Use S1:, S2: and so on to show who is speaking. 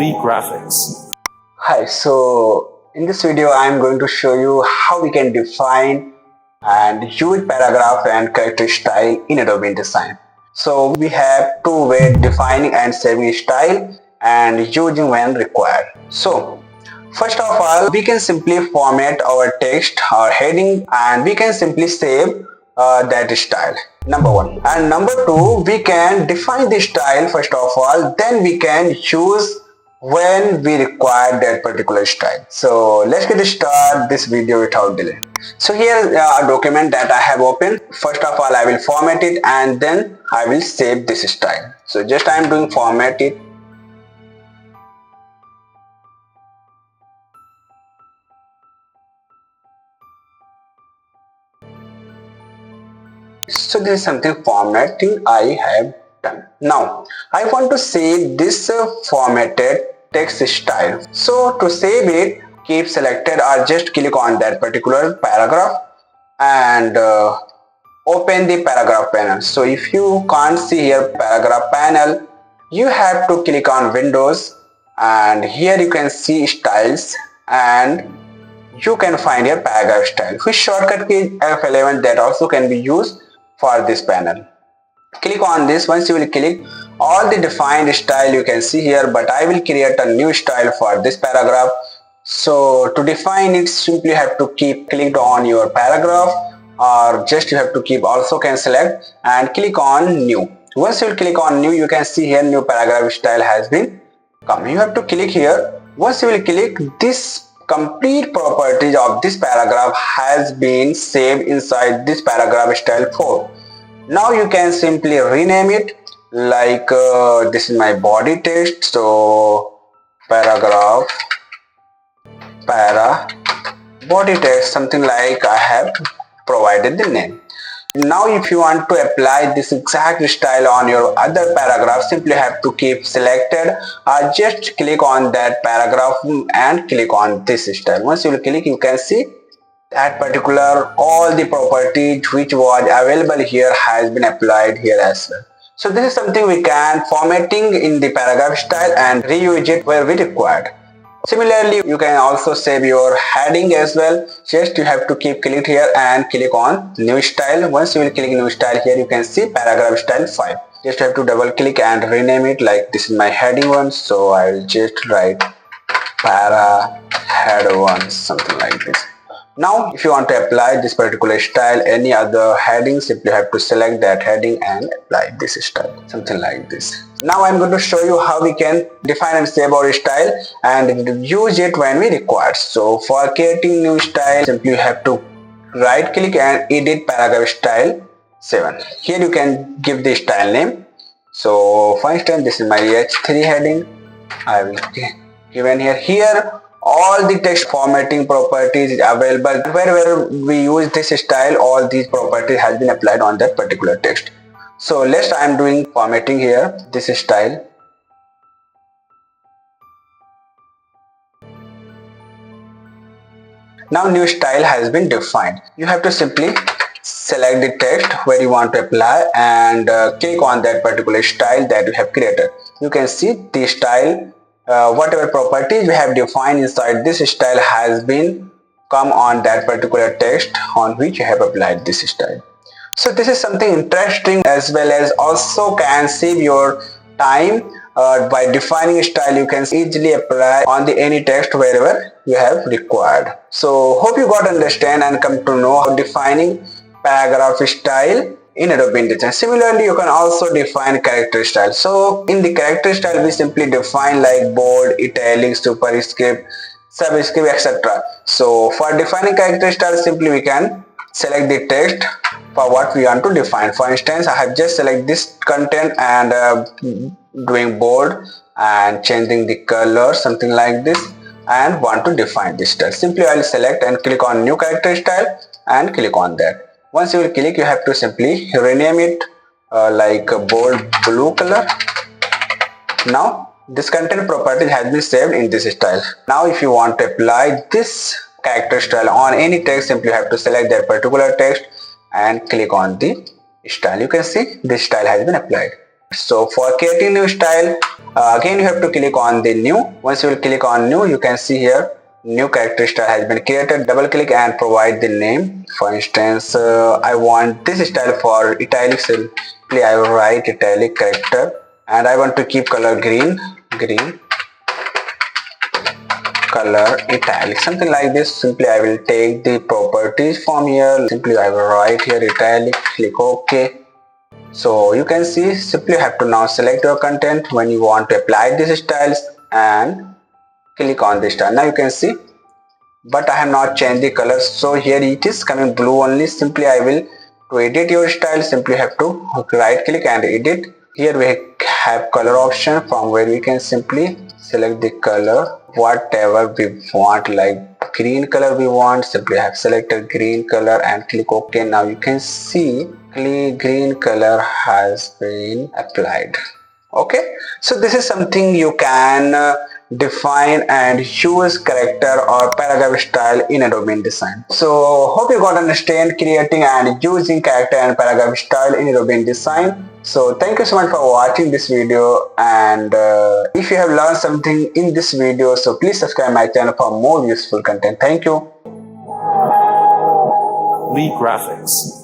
S1: Adobe Graphics.
S2: Hi, so in this video I am going to show you how we can define and use paragraph and character style in Adobe InDesign. So we have two ways: defining and saving style and using when required. So first of all, we can simply format our text or heading and we can simply save that style. Number one. And number two, we can define the style first of all, then we can choose when we require that particular style. So let's get started this video without delay. So here is a document that I have opened. First of all, I will format it and then I will save this style. So just I am doing format it. So this is something formatting I have done. Now I want to save this formatted text style. So to save it, keep selected or just click on that particular paragraph and open the paragraph panel. So if you can't see here paragraph panel, you have to click on Windows and here you can see styles and you can find your paragraph style. Which shortcut key F11 that also can be used for this panel. Click on this. Once you will click, all the defined style you can see here, but I will create a new style for this paragraph. So to define it, simply have to keep clicked on your paragraph or just you have to keep also can select and click on new. Once you will click on new, you can see here new paragraph style has been come. You have to click here. Once you will click, this complete properties of this paragraph has been saved inside this paragraph style 4. Now you can simply rename it like this is my body text, so paragraph body text, something like I have provided the name. Now if you want to apply this exact style on your other paragraph, simply have to keep selected or just click on that paragraph and click on this style. Once you will click, you can see that particular all the properties which was available here has been applied here as well. So this is something we can formatting in the paragraph style and reuse it where we required. Similarly, you can also save your heading as well. Just you have to keep click here and click on new style. Once you will click new style, here you can see paragraph style 5. Just have to double click and rename it like this is my heading one. So I will just write para head 1, something like this. Now if you want to apply this particular style any other heading, simply have to select that heading and apply this style, something like this. Now I'm going to show you how we can define and save our style and use it when we require. So for creating new style, simply you have to right click and edit paragraph style 7. Here you can give the style name. So for instance, this is my H3 heading. I will give in here all the text formatting properties is available. Wherever we use this style, all these properties has been applied on that particular text. So let's I am doing formatting here this style. Now new style has been defined. You have to simply select the text where you want to apply and click on that particular style that you have created. You can see the style. Whatever properties we have defined inside this style has been come on that particular text on which you have applied this style. So this is something interesting as well as also can save your time by defining style. You can easily apply on the any text wherever you have required. So hope you got understand and come to know how defining paragraph style in Adobe InDesign. Similarly, you can also define character style. So in the character style, we simply define like bold, italic, superscript, subscript, etc. So for defining character style, simply we can select the text for what we want to define. For instance, I have just select this content and doing bold and changing the color, something like this, and want to define this style. Simply I will select and click on new character style and click on that. Once you will click, you have to simply rename it like a bold blue color. Now this content property has been saved in this style. Now if you want to apply this character style on any text, simply have to select that particular text and click on the style. You can see this style has been applied. So for creating new style, again you have to click on the new. Once you will click on new, you can see here new character style has been created. Double click and provide the name. For instance, I want this style for italic, simply I will write italic character, and I want to keep color green color italic, something like this. Simply I will take the properties from here. Simply I will write here italic, click OK. So you can see, simply have to now select your content when you want to apply these styles and click on this style. Now you can see, but I have not changed the colors, so here it is coming blue only. Simply I will, to edit your style, simply have to right click and edit. Here we have color option from where we can simply select the color whatever we want, like green color we want. Simply have selected green color and click OK. Now you can see green color has been applied. Okay, so this is something you can define and use character or paragraph style in Adobe InDesign. So hope you got understand creating and using character and paragraph style in Adobe InDesign. So thank you so much for watching this video, and if you have learned something in this video, so please subscribe my channel for more useful content. Thank you.
S1: Lee Graphics.